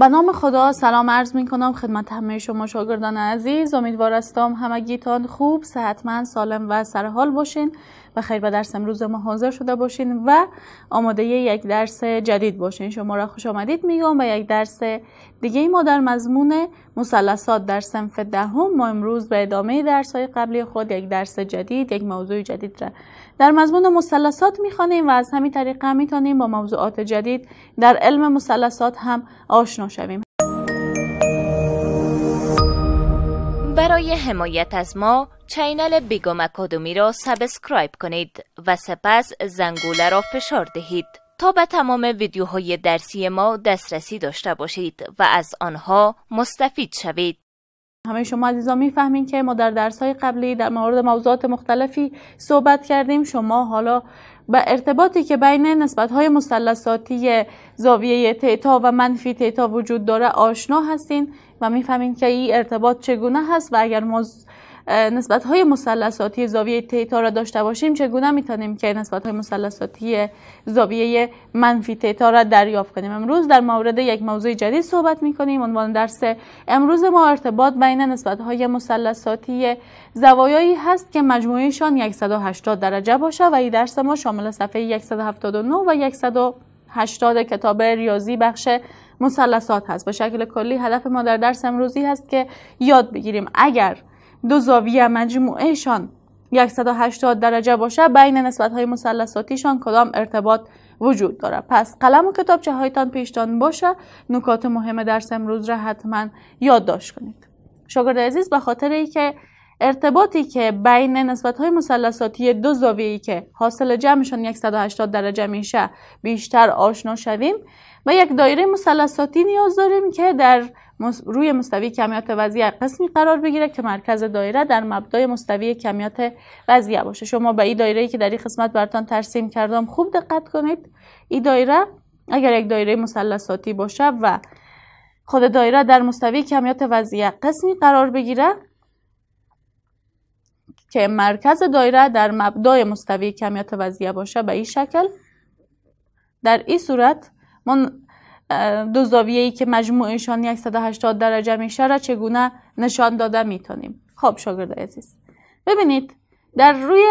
به نام خدا سلام عرض می کنم خدمت همه شما شاگردان عزیز. امیدوار هستم همگیتان خوب، صحتمند، سالم و سرحال باشین و خیر به درس امروز ما حاضر شده باشین و آماده یک درس جدید باشین. شما را خوش آمدید میگم به یک درس دیگه. ما در مضمون مثلثات در صنف دهم ما امروز به ادامه درس های قبلی خود یک درس جدید، یک موضوع جدید را در مضمون مثلثات میخوانیم و از همین طریق میتونیم با موضوعات جدید در علم مثلثات هم آشنا شویم. برای حمایت از ما چینل بیگم اکادمی را سابسکرایب کنید و سپس زنگوله را فشار دهید تا به تمام ویدیوهای درسی ما دسترسی داشته باشید و از آنها مستفید شوید. همه شما عزیزان میفهمین که ما در درس‌های قبلی در مورد موضوعات مختلفی صحبت کردیم. شما حالا به ارتباطی که بین نسبت‌های مثلثاتی زاویه تیتا و منفی تیتا وجود داره آشنا هستین و میفهمین که این ارتباط چگونه هست و اگر ما نسبت‌های مثلثاتی زاویه تیتا را داشته باشیم چگونه میتونیم که نسبت‌های مثلثاتی زاویه منفی تیتا را دریافت کنیم. امروز در مورد یک موضوع جدید صحبت میکنیم. عنوان درس امروز ما ارتباط بین نسبت‌های مثلثاتی زوایایی هست که مجموعشان 180 درجه باشه و این درس ما شامل صفحه 179 و 180 کتاب ریاضی بخش مثلثات هست. به شکل کلی هدف ما در درس امروزی هست که یاد بگیریم اگر دو زاویه مجموعهشان 180 درجه باشه بین نسبت‌های مثلثاتیشان کدام ارتباط وجود داره. پس قلم و کتابچه هایتان پیشتان باشه، نکات مهم درس امروز را حتما یادداشت کنید. شاگرد عزیز، به خاطر اینکه ارتباطی که بین نسبت‌های مثلثاتی دو زاویه‌ای که حاصل جمعشان 180 درجه میشه بیشتر آشنا شویم و یک دایره مثلثاتی نیاز داریم که در روی مستوی کمیات وضعیه قسمی قرار بگیره که مرکز دایره در مبدای مستوی کمیات وضعیه باشه. شما به این دایره‌ای که در این قسمت براتون ترسیم کردم خوب دقت کنید. این دایره اگر یک دایره مثلثاتی باشه و خود دایره در مستوی کمیات وضعیه قسمی قرار بگیره که مرکز دایره در مبدای مستوی کمیات وضعیه باشه به این شکل، در این صورت ما دو زاویه‌ای که مجموعشان 180 درجه میشه را چگونه نشان داده میتونیم. خب شاگرد عزیز ببینید در روی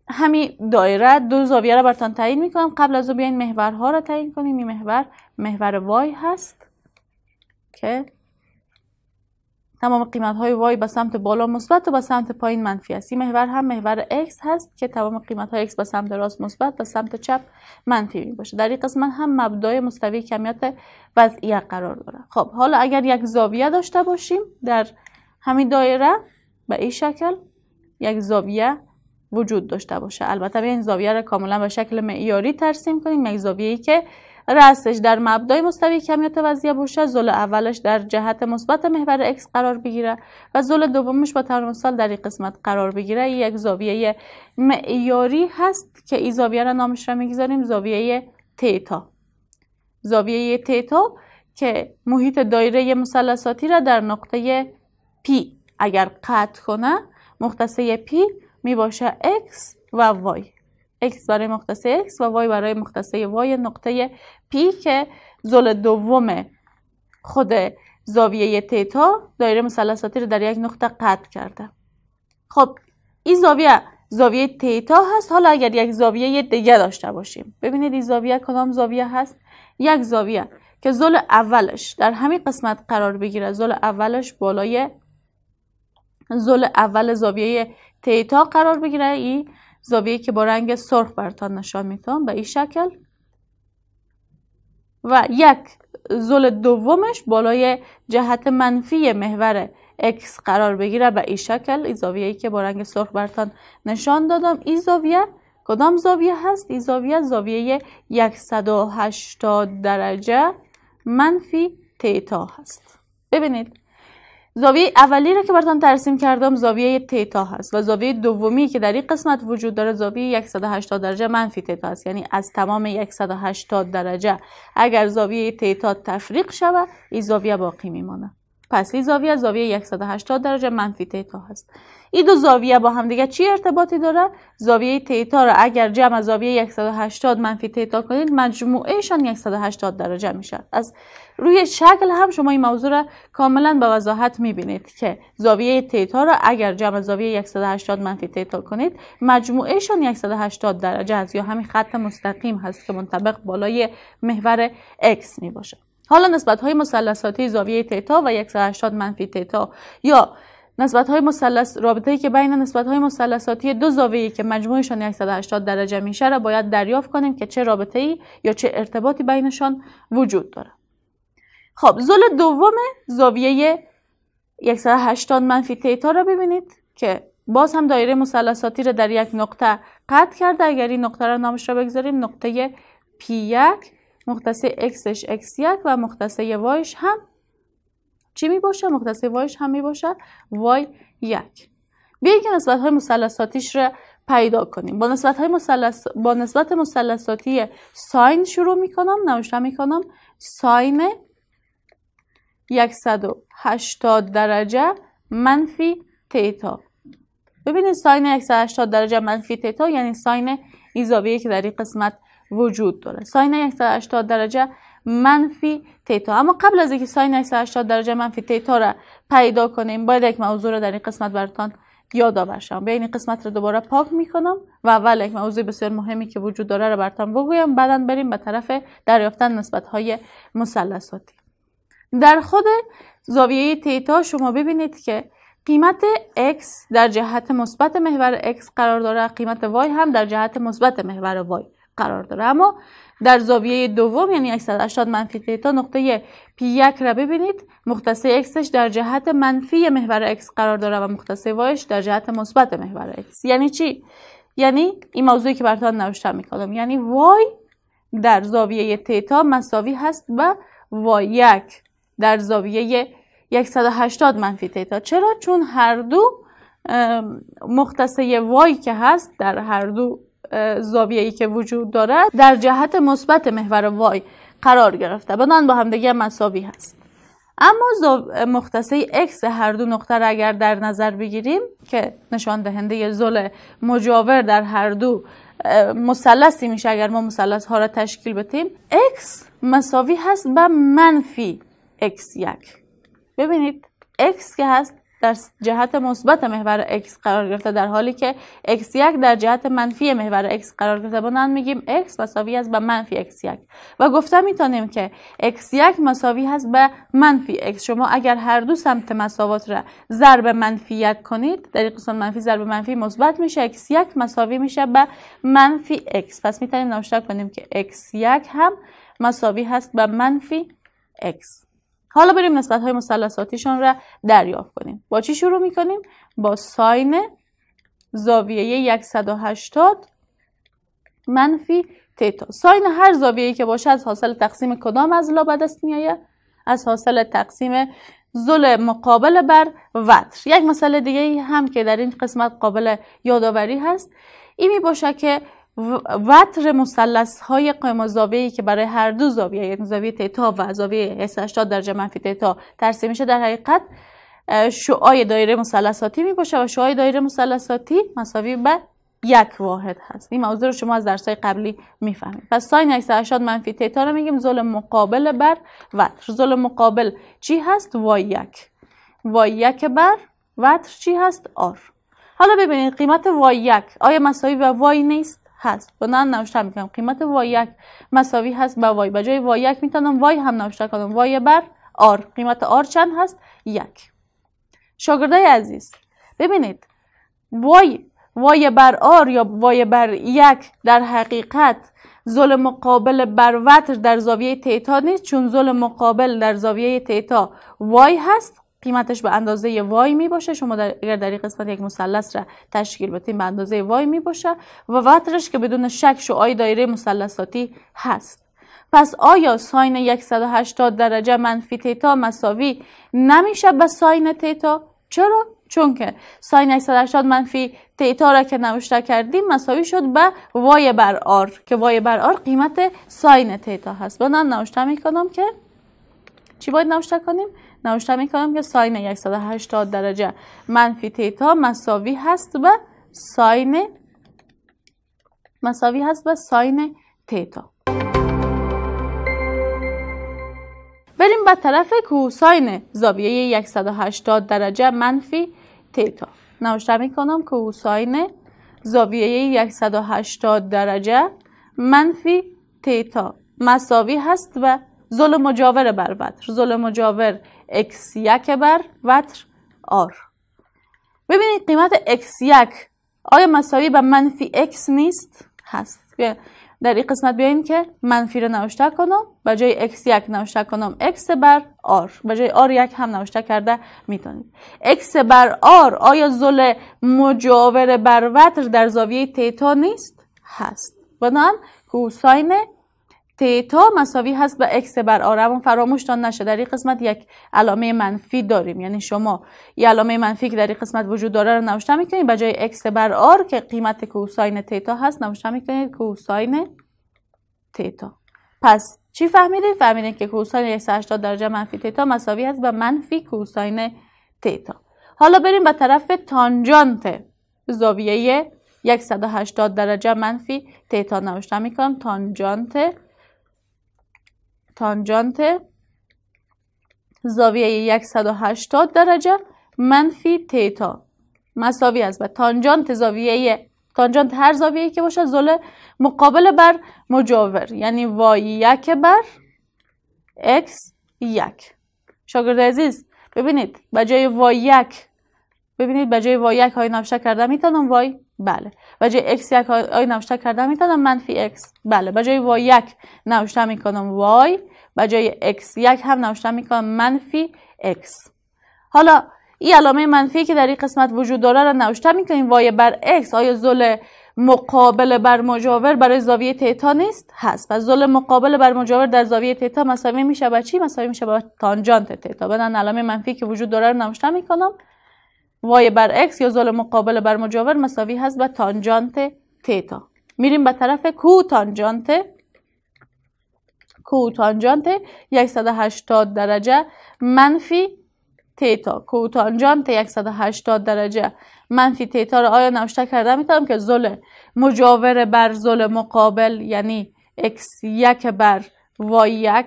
همین دایره دو زاویه را براتون تعیین میکنم. قبل از او بیاین محورها را تعیین کنیم. این محور وای هست که تمام قیمت های وای به سمت بالا مثبت و به سمت پایین منفی است. این محور هم محور x هست که تمام قیمت های x به سمت راست مثبت و سمت چپ منفی می باشه. در این قسمت هم مبدای مستوی کمیات وضعیه قرار داره. خب حالا اگر یک زاویه داشته باشیم در همین دایره به این شکل یک زاویه وجود داشته باشه، البته این زاویه را کاملا به شکل معیاری ترسیم کنیم. یک زاویه‌ای که رأسش در مبدای مستوی کمیات وضعیه باشه، ضلع اولش در جهت مثبت محور x قرار بگیره و ضلع دومش با طور مثال در این قسمت قرار بگیره. یک زاویه معیاری هست که این زاویه را نامش را میگذاریم زاویه تیتا. زاویه تیتا که محیط دایره مثلثاتی را در نقطه P اگر قطع کنه مختصه P می باشه x و y. x برای مختصه x و y برای مختصه y نقطه P که ضلع دوم خود زاویه تیتا دایره مثلثاتی رو در یک نقطه قطع کرده. خب این زاویه تیتا هست. حالا اگر یک زاویه دیگه داشته باشیم، ببینید این زاویه کدام زاویه هست؟ یک زاویه که ضلع اولش در همین قسمت قرار بگیره، ضلع اولش بالای ضلع اول زاویه تیتا قرار بگیره. این زاویه که با رنگ سرخ براتون نشان میدم به این شکل و یک ضلع دومش بالای جهت منفی محور x قرار بگیره به این شکل. این زاویه‌ای که با رنگ سرخ براتون نشان دادم، این زاویه کدام زاویه هست؟ این زاویه 180 درجه منفی تیتا هست. ببینید زاویه اولی را که براتون ترسیم کردم زاویه تیتا هست و زاویه دومی که در این قسمت وجود داره زاویه 180 درجه منفی تیتا هست. یعنی از تمام 180 درجه اگر زاویه تیتا تفریق شود این زاویه باقی میمانه. پس این زاویه 180 درجه منفی تیتا هست. این دو زاویه با هم دیگه چی ارتباطی داره؟ زاویه تیتا را اگر جمع زاویه 180 منفی تیتا کنید مجموعهشان 180 درجه میشه. از روی شکل هم شما این موضوع را کاملا به وضاحت میبینید که زاویه تیتا را اگر جمع زاویه 180 منفی تیتا کنید مجموعهشان 180 درجه است، یا همین خط مستقیم هست که منطبق بالای محور x می باشه. حالا نسبت های مثلثاتی زاویه تیتا و 180 منفی تیتا یا نسبت های رابطه‌ای که بین نسبت های مثلثاتی دو زاویه‌ای که مجموعشان 180 درجه میشه را باید دریافت کنیم که چه رابطه‌ای یا چه ارتباطی بینشان وجود داره. خب زل دوم زاویه 180 منفی تیتا را ببینید که باز هم دایره مثلثاتی را در یک نقطه قطع کرده. اگر این نقطه را نامش را بگذاریم نقطه P1، مختص Xش X1 و مختص Yش هم چی می باشه؟ مختص Yش هم می باشه Y1. بیایید که نسبت های مثلثاتیش را پیدا کنیم. با نسبت مثلثاتی ساین شروع می کنم. نوشته می کنم ساین 180 درجه منفی تیتا. ببینید ساین 180 درجه منفی تیتا یعنی ساین این زاویه که در این قسمت وجود داره. ساین 180 درجه منفی تیتا. اما قبل از اینکه ساین 180 درجه منفی تیتا را پیدا کنیم باید یک موضوع را در این قسمت براتون یادآور شم. بیاین این قسمت رو دوباره پاک میکنم و اول یک موضوع بسیار مهمی که وجود داره رو براتون بگویم، بعداً بریم به طرف دریافتن نسبت‌های مثلثاتی. در خود زاویه تیتا شما ببینید که قیمت x در جهت مثبت محور x قرار داره، قیمت y هم در جهت مثبت محور y قرار داره. اما در زاویه دوم یعنی 180 منفی تیتا نقطه P1 را ببینید مختص xش در جهت منفی محور x قرار داره و مختص yش در جهت مثبت محور x. یعنی چی؟ یعنی این موضوعی که براتون نوشته میکنم، یعنی y در زاویه تیتا مساوی هست با y1 در زاویه 180 منفی تیتا. چرا؟ چون هر دو مختص y که هست در هر دو زاویه‌ای که وجود داره در جهت مثبت محور y قرار گرفته، بنابراین با هم دیگه مساوی هست. اما مختص x هر دو نقطه را اگر در نظر بگیریم که نشان دهنده زل مجاور در هر دو مثلثی میشه اگر ما مثلث ها را تشکیل بدیم، x مساوی هست با منفی x1. ببینید x که هست در جهت مثبت محور x قرار گرفته در حالی که x1 در جهت منفی محور x قرار گرفته، بنابراین میگیم x مساوی است با منفی x1 و گفته میتونیم که x1 مساوی هست با منفی x. شما اگر هر دو سمت مساوات را ضرب منفی 1 کنید در این قسمت منفی ضرب منفی مثبت میشه، x1 مساوی میشه با منفی x. پس میتونیم نوشته کنیم که x1 هم مساوی هست با منفی x. حالا بریم نسبت های مثلثاتیشان را دریافت کنیم. با چی شروع میکنیم؟ با ساین زاویه 180 منفی تیتا. ساین هر زاویه‌ای که باشه از حاصل تقسیم کدام اضلاع به دست میآید؟ از حاصل تقسیم ضلع مقابل بر وتر. یک مسئله دیگه هم که در این قسمت قابل یادآوری هست این می باشه که وتر مثلث های قائم الزاویه‌ای که برای هر دو زاویه یعنی زاویه تیتا و زاویه 180 درجه منفی تیتا ترسیم میشه در حقیقت شعاع دایره مثلثاتی می باشه و شعاع دایره مثلثاتی مساوی به یک واحد هست. این موضوع رو شما از درس‌های قبلی میفهمید. پس ساین 180 منفی تیتا رو میگیم ضلع مقابل بر وتر. ضلع مقابل چی هست؟ y1. y1 بر وتر چی هست؟ r. حالا ببینید قیمت y1 آیا مساوی به y نیست؟ هست. بنابراین نوشته میکنم قیمت y1 مساوی هست با y. به جای y1 میتونم y هم نوشته کنم y بر r. قیمت r چند هست؟ 1. شاگردای عزیز ببینید y بر r یا y بر 1 در حقیقت ضلع مقابل بر وتر در زاویه تیتا نیست، چون ضلع مقابل در زاویه تیتا y هست، قیمتش به اندازه y می باشه. شما اگر در این قسمت یک مثلث را تشکیل بدیم به اندازه y می باشه و وترش که بدون شک شعاع دایره مثلثاتی هست. پس آیا ساین 180 درجه منفی تیتا مساوی نمیشه به ساین تیتا؟ چرا؟ چون که ساین 180 منفی تیتا را که نوشته کردیم مساوی شد به y بر r که y بر r قیمت ساین تیتا هست. بنابراین نوشته میکنم که چی باید نوشته کنیم؟ نوشته میکنم که ساین 180 درجه منفی تیتا مساوی هست به ساین تیتا. بریم به طرف کوساین زاویه 180 درجه منفی تیتا. نوشته میکنم کوساین زاویه 180 درجه منفی تیتا مساوی هست به ضلع مجاور بر وتر. ضلع مجاور x1 بر وتر r. ببینید قیمت x1 آیا مساوی به منفی x نیست؟ هست. در این قسمت بیاین که منفی رو نوشته کنم، به جای x1 نوشته کنم x بر r، به جای r1 هم نوشته کرده میتونید. x بر r آیا ضلع مجاور بر وتر در زاویه تیتا نیست؟ هست. بنابراین کوساین تیتا مساوی هست به x بر r. اما فراموشتان نشه در این قسمت یک علامه منفی داریم، یعنی شما یک علامه منفی که در این قسمت وجود داره رو نوشته میکنید، به جای x بر r که قیمت کوساین تیتا هست نوشته میکنید کوساین تیتا. پس چی فهمیدید؟ فهمیدید که کوساین 180 درجه منفی تیتا مساوی هست به منفی کوساین تیتا. حالا بریم به طرف تانجانت زاویه 180 درجه منفی تیتا. نوشته میکنم تانجانت زاویه 180 درجه منفی تیتا مساوی است به تانجانت هر زاویه‌ای که باشه ضلع مقابل بر مجاور، یعنی y1 بر x1. شاگرد عزیز ببینید به جای y1 های نوشته کرده میتونم y، بله. به جای x1 های نوشته کرده میتونم منفی x، بله. به جای y1 نوشته میکنم y، به جای x1 هم نوشته میکنم منفی x. حالا این علامه منفی که در این قسمت وجود داره را نوشته میکنیم y بر x آیا ضلع مقابل بر مجاور برای زاویه تیتا نیست؟ هست. پس ضلع مقابل بر مجاور در زاویه تیتا مساوی میشه با چی؟ مساوی میشه با تانجانت تیتا. بدن علامه منفی که وجود داره را نوشته میکنم y بر x یا ضلع مقابل بر مجاور مساوی هست با تانجانت تیتا. میریم به طرف کوتانجانت 180 درجه منفی تیتا. کوتانجانت 180 درجه منفی تیتا رو آیا نوشته کرده میتونم که ضلع مجاور بر ضلع مقابل، یعنی x1 بر y1،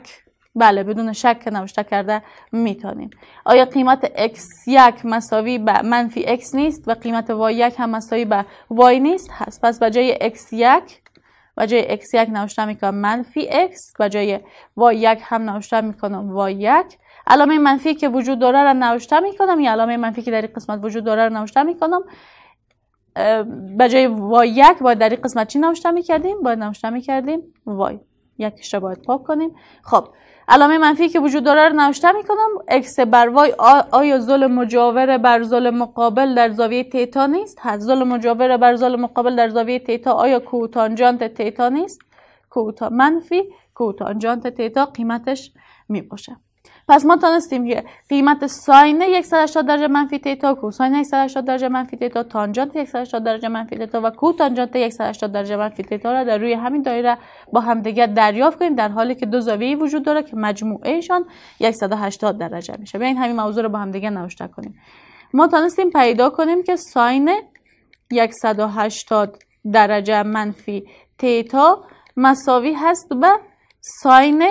بله بدون شک نوشته کرده میتونیم. آیا قیمت x1 مساوی به منفی x نیست و قیمت y1 هم مساوی به y نیست؟ هست. پس به جای x1 نوشته میکنم منفی x، به جای y1 هم نوشته میکنم y1. علامه منفی که وجود داره را نوشته میکنم، یا علامه منفی که در این قسمت وجود داره را نوشته میکنم. به جای y1 باید در این قسمت چی نوشته میکردیم؟ باید نوشته میکردیم y. یکیش را باید پاک کنیم. خب علامه منفی که وجود داره رو نوشته میکنم. x بر y آیا ضلع مجاور بر ضلع مقابل در زاویه تیتا نیست؟ هست. ضلع مجاور بر ضلع مقابل در زاویه تیتا آیا کوتانجانت تیتا نیست؟ منفی کوتانجانت تیتا قیمتش میباشه. پس ما تونستیم که قیمت ساین 180 درجه منفی تیتا، کوساین 180 درجه منفی تیتا، تانجانت 180 درجه منفی تیتا و کوتانجانت 180 درجه منفی تیتا را در روی همین دایره با همدیگر دریافت کنیم، در حالی که دو زاویه وجود داره که مجموعهشان 180 درجه میشه. بیاین همین موضوع رو با همدیگر نوشته کنیم. ما تونستیم پیدا کنیم که ساین 180 درجه منفی تیتا مساوی هست به ساین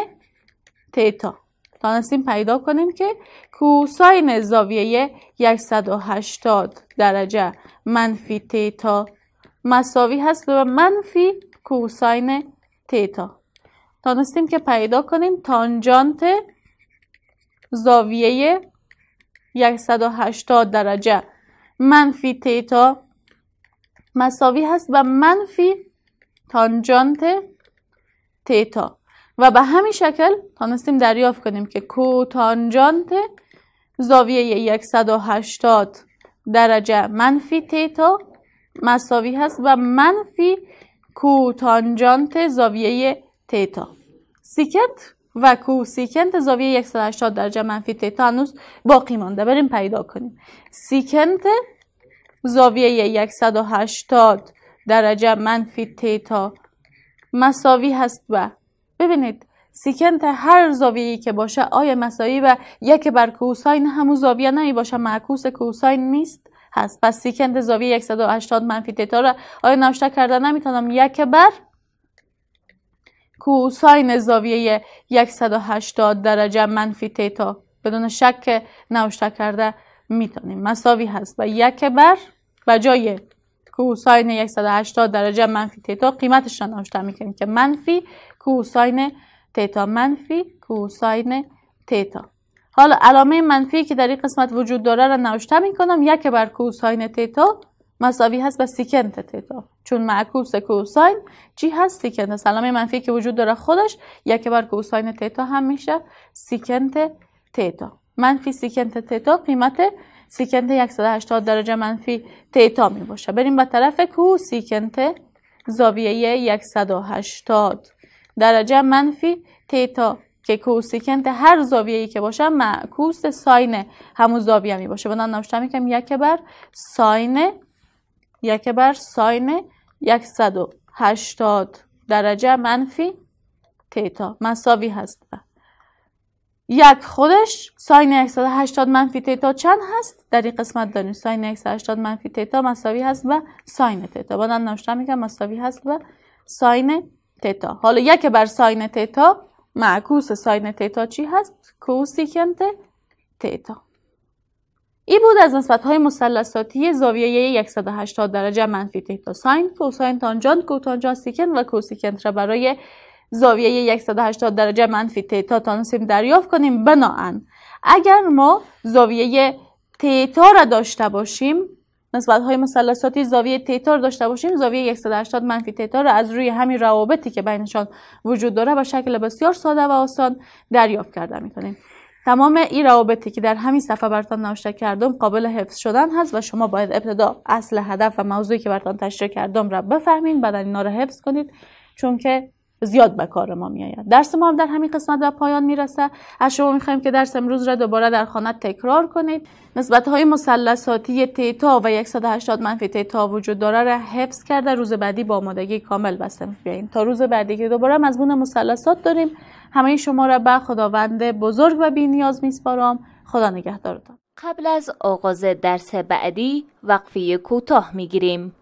تیتا. تونستیم پیدا کنیم که کوساین زاویه 180 درجه منفی تیتا مساوی هست به منفی کوساین تیتا. تونستیم که پیدا کنیم تانجانت زاویه 180 درجه منفی تیتا مساوی هست به منفی تانجانت تیتا. و به همین شکل تونستیم دریافت کنیم که کوتانجانت زاویه 180 درجه منفی تیتا مساوی هست و منفی کوتانجانت زاویه تیتا. سیکنت و کوسیکنت زاویه 180 درجه منفی تیتا هنوز باقی مانده. بریم پیدا کنیم. سیکنت زاویه 180 درجه منفی تیتا مساوی هست و ببینید سیکنت هر زاویه‌ای که باشه آیا مساوی به 1 بر کوساین همون زاویه نمی باشه، معکوس کوساین نیست هست. پس سیکنت زاویه 180 منفی تتا را آیا نوشته کرده نمیتونم 1 بر کوساین زاویه 180 درجه منفی تتا بدون شک نوشته کرده میتونیم. مساوی هست و 1 بر جای کوساین 180 درجه منفی تتا قیمتش را نوشته میکنیم که منفی کوساین تتا، منفی کوساین تتا. حالا علامه منفی که در این قسمت وجود داره را نوشته میکنم 1 بر کوساین تتا مساوی هست به سیکنت تتا، چون معکوس کوساین چی هست؟ سیکنت هست. علامه منفی که وجود داره خودش 1 بر کوساین تتا هم میشه سیکنت تتا. منفی سیکنت تتا قیمت سیکنت 180 درجه منفی تتا می باشه. بریم به طرف کوسیکنت زاویه 180 درجه منفی تتا که کوسیکنت هر زاویه‌ای که باشه معکوس ساین همون زاویه می باشه. بنابراین نوشته میکنم 1 بر ساین 180 درجه منفی تتا مساوی هست. یک خودش ساین 180 منفی تتا چند هست؟ در این قسمت داریم ساین 180 منفی تتا مساوی هست به ساین تتا. بعدن نوشته میگم مساوی هست به ساین تتا. حالا 1 بر ساین تتا معکوس ساین تتا چی هست؟ کوسیکنت تتا. این بود از نسبت‌های مثلثاتی زاویه 180 درجه منفی تتا. ساین، کوساین، تانجانت، کوتانجانت، سیکنت و کوسیکنت را برای زاویه 180 درجه منفی تتا تانستیم دریافت کنیم. بناهن اگر ما زاویه تتا را داشته باشیم، نسبت‌های مثلثاتی زاویه تتا را داشته باشیم، زاویه 180 منفی تتا را از روی همین روابطی که بینشان وجود داره به شکل بسیار ساده و آسان دریافت کرده می‌کنیم. تمام این روابطی که در همین صفحه براتون نوشته کردم قابل حفظ شدن هست و شما باید ابتدا اصل هدف و موضوعی که براتون تشریح کردم را بفهمین، بعد اینا را حفظ کنید چون که زیاد به کار ما میآید. درس ما هم در همین قسمت به پایان میرسه. از شما میخوایم که درس امروز را دوباره در خانه تکرار کنید. نسبت‌های مثلثاتی تتا و 180 منفی تتا وجود داره را حفظ کرده روز بعدی با آمادگی کامل به صنف بیایید. تا روز بعدی که دوباره مضمون مثلثات داریم. همه شما را به خداوند بزرگ و بی‌نیاز میسپارم. خدا نگهدارتان. قبل از آغاز درس بعدی وقفه کوتاه میگیریم.